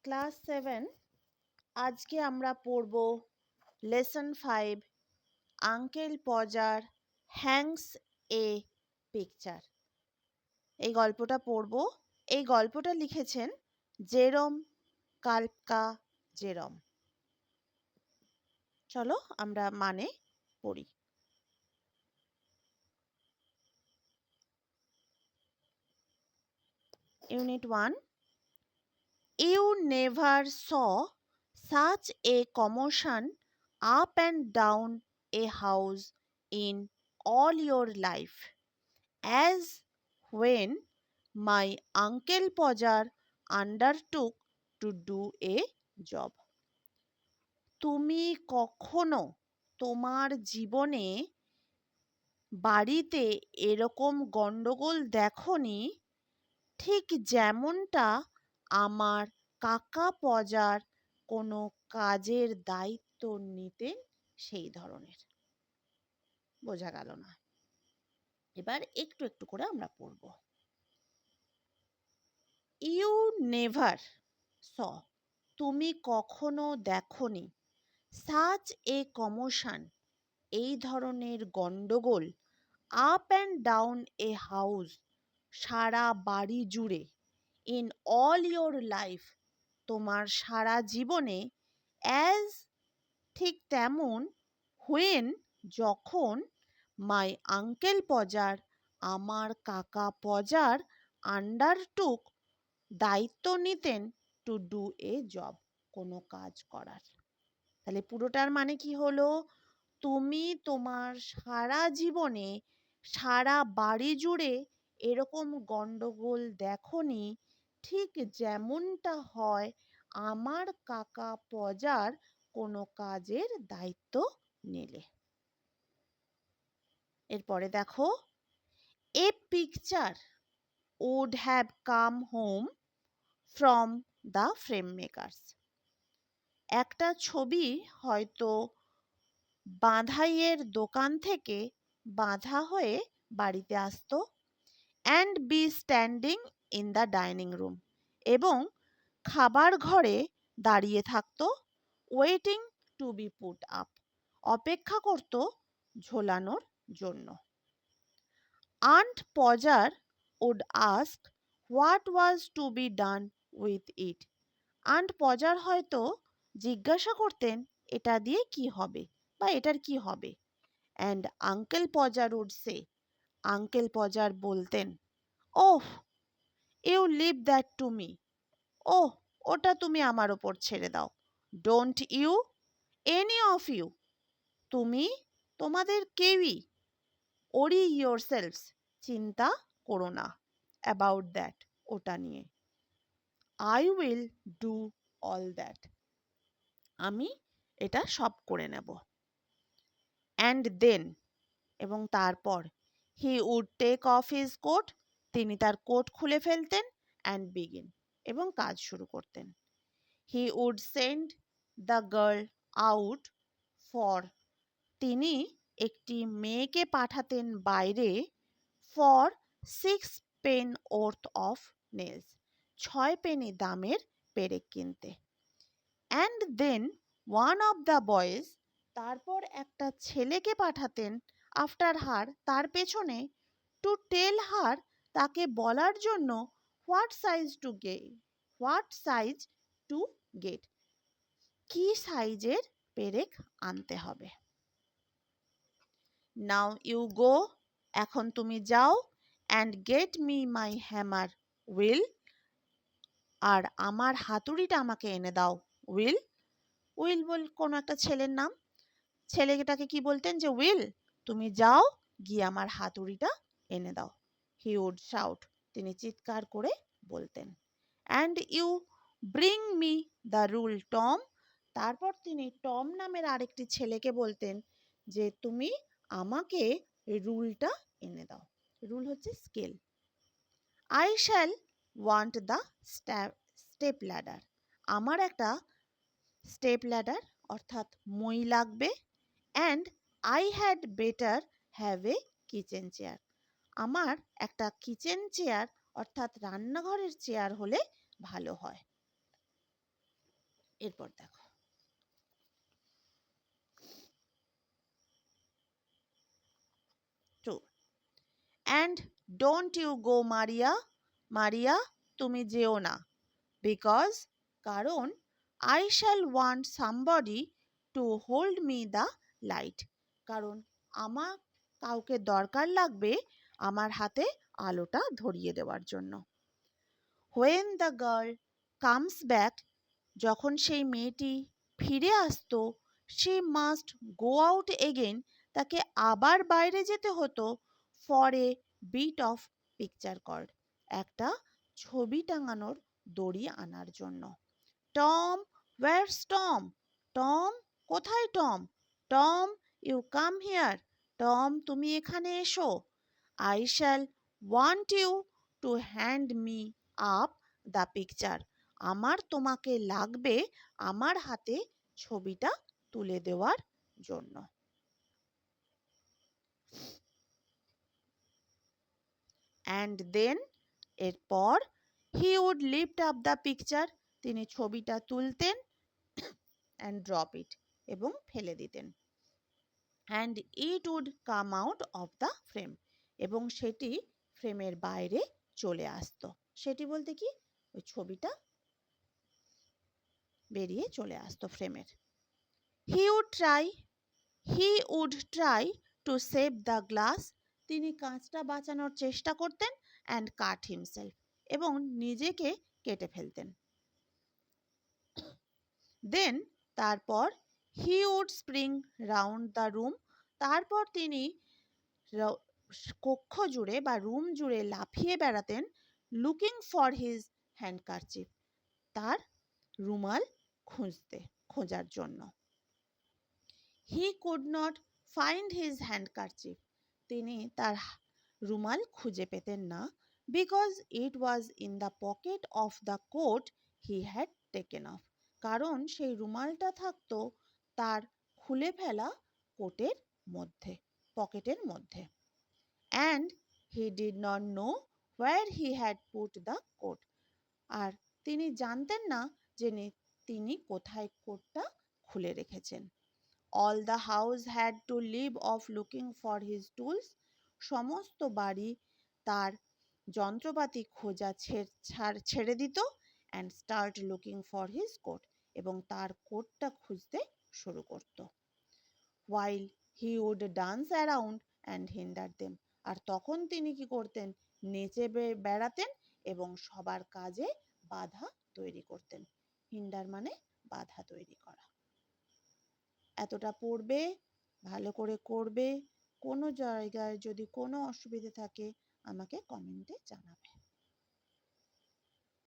Class 7 আজকে আমরা পড়ব lesson 5 uncle পজার Hanks a picture. এই গল্পটা পড়ব। এই গল্পটা লিখেছেন জেরম কালকা জেরম। চলো আমরা মানে পড়ি। Unit 1। You never saw such a commotion up and down a house in all your life as when my uncle Podger undertook to do a job. তুমি কখনো তোমার জীবনে বাড়িতে এরকম গন্ডগোল দেখনি, ঠিক যেমনটা আমার কাকা পজার কোনো কাজের দায়িত্ব নিতেন সেই ধরনের। বোঝা গেল না? এবার একটু একটু করে আমরা পড়ব। ইউ নেভার স, তুমি কখনো দেখনি, সাচ এ কমোশন, এই ধরনের গন্ডগোল, up and down a house, সারা বাড়ি জুড়ে, ইন অল ইয়োর লাইফ, তোমার সারা জীবনে, অ্যাজ, ঠিক তেমন, হুয়েন, যখন, মাই আঙ্কেল পজার, আমার কাকা পজার, আন্ডারটুক, দায়িত্ব নিতেন, টু ডু এ জব, কোনো কাজ করার। তাহলে পুরোটার মানে কি হলো? তুমি তোমার সারা জীবনে সারা বাড়ি জুড়ে এরকম গন্ডগোল দেখনি, ঠিক যেমনটা হয় আমার কাকা পজার কোনো কাজের দায়িত্ব নিলে। এরপরে দেখো, a picture would have come home from the frame makers. একটা ছবি হয়তো বাঁধাইয়ের দোকান থেকে বাঁধা হয়ে বাড়িতে আসতো, and be standing in the dining room, এবং খাবার ঘরে দাঁড়িয়ে থাকতো, waiting to be put up, অপেক্ষা করত ঝোলানোর জন্য। Aunt Podger would ask what was to be done with it. Aunt Podger হয়তো জিজ্ঞাসা করতেন এটা দিয়ে কি হবে বা এটার কি হবে। And uncle Podger would say, uncle Podger বলতেন, oh you leave that to me, ওহ ওটা তুমি আমার ওপর ছেড়ে দাও। Don't you, any of you, তুমি, তোমাদের কেউই, ওরি ইয়োর সেলফস, চিন্তা করো না, অ্যাবাউট দ্যাট, ওটা নিয়ে। I will do all that, আমি এটা সব করে নেব। অ্যান্ড দেন, এবং তারপর, he would take off his coat, তিনি তার কোট খুলে ফেলতেন, অ্যান্ড বিগিন, এবং কাজ শুরু করতেন। He would send the girl out for, তিনি একটি মেয়েকে পাঠাতেন বাইরে, for 6 pen worth of nails, 6 penny দামের পেরেক কিনতে। And then one of the boys, তারপর একটা ছেলেকে পাঠাতেন, আফটার হার, তার পেছনে, টু টেল হার, তাকে বলার জন্য, what size to get, what size to get, কি সাইজের পেরেক আনতে হবে। নাও ইউ গো, এখন তুমি যাও, and get me my hammer Will, আর আমার হাতুড়িটা আমাকে এনে দাও। উইল, উইল বল কোনো একটা ছেলের নাম, ছেলেটাকে কি বলতেন, যে উইল, তুমি যাও গিয়ে আমার হাতুড়িটা এনে দাও। হি উড শাউট, তিনি চিৎকার করে বলতেন। And you bring me the rule Tom, তারপর তিনি টম নামের আরেকটি ছেলেকে বলতেন যে তুমি আমাকে রুলটা এনে দাও। রুল হচ্ছে scale. I shall want the step ladder, আমার একটা স্টেপ ল্যাডার অর্থাৎ মই লাগবে। And I had better have a kitchen chair, আমার একটা কিচেন চেয়ার অর্থাৎ রান্নাঘরের চেয়ার হলে ভালো হয়। এরপর দেখো, two, and don't you go Maria, Maria তুমি যেও না, বিকজ কারণ I shall want somebody to hold me the light, কারণ আমার কাউকে দরকার লাগবে আমার হাতে আলোটা ধরিয়ে দেওয়ার জন্য। When the girl comes back, যখন সেই মেয়েটি ফিরে আসতো, she must go out again, তাকে আবার বাইরে যেতে হতো, for a bit of picture cord, একটা ছবি টাঙানোর দড়ি আনার জন্য। টম, ওয়্যারস টম, টম কোথায় Tom, Tom you come here, Tom তুমি এখানে এসো, I shall want you to hand me up the picture, আমার তোমাকে লাগবে আমার হাতে ছবিটা তুলে দেওয়ার জন্য। অ্যান্ড দেন এরপর he would lift up the picture, তিনি ছবিটা তুলতেন, অ্যান্ড ড্রপ ইট এবং ফেলে দিতেন, and it would come out of the frame, এবং সেটি ফ্রেমের বাইরে চলে আসতো। সেটি বলতে কি, ওই ছবিটা বেরিয়ে চলে আসতো ফ্রেমের। He would try, he would try to save the glass, তিনি কাঁচটা বাঁচানোর চেষ্টা করতেন, অ্যান্ড কাট হিমসেলফ, এবং নিজেকে কেটে ফেলতেন। দেন তারপর he would spring round the room, তারপর তিনি কক্ষ জুড়ে বা রুম জুড়ে লাফিয়ে বেড়াতেন, লুকিং ফর হিজ হ্যান্ডকারচিফ, তার রুমাল খোঁজার জন্য। He could not find his handkerchief, তিনি তার রুমাল খুঁজে পেতেন না, because it was in the pocket of the coat he had taken off, কারণ সেই রুমালটা থাকতো তার খুলে ফেলা কোটের মধ্যে, পকেটের মধ্যে। And he did not know where he had put the coat, আর তিনি জানতেন না যে তিনি কোথায় কোটটা খুলে রেখেছেন। All the house had to leave off looking for his tools, সমস্ত বাড়ি তার যন্ত্রপাতি খোঁজা ছেড়ে দিত, and start looking for his coat, এবং তার কোটটা খুঁজতে শুরু করত। While he would dance around and hinder them, আর তখন তিনি কি করতেন, নেচে বেড়াতেন এবং সবার কাজে বাধা তৈরি করতেন। হিন্ডার মানে বাধা তৈরি করা। এতটা পড়বে, ভালো করে করবে, কোনো জায়গায় যদি কোনো অসুবিধে থাকে আমাকে কমেন্টে জানাবে।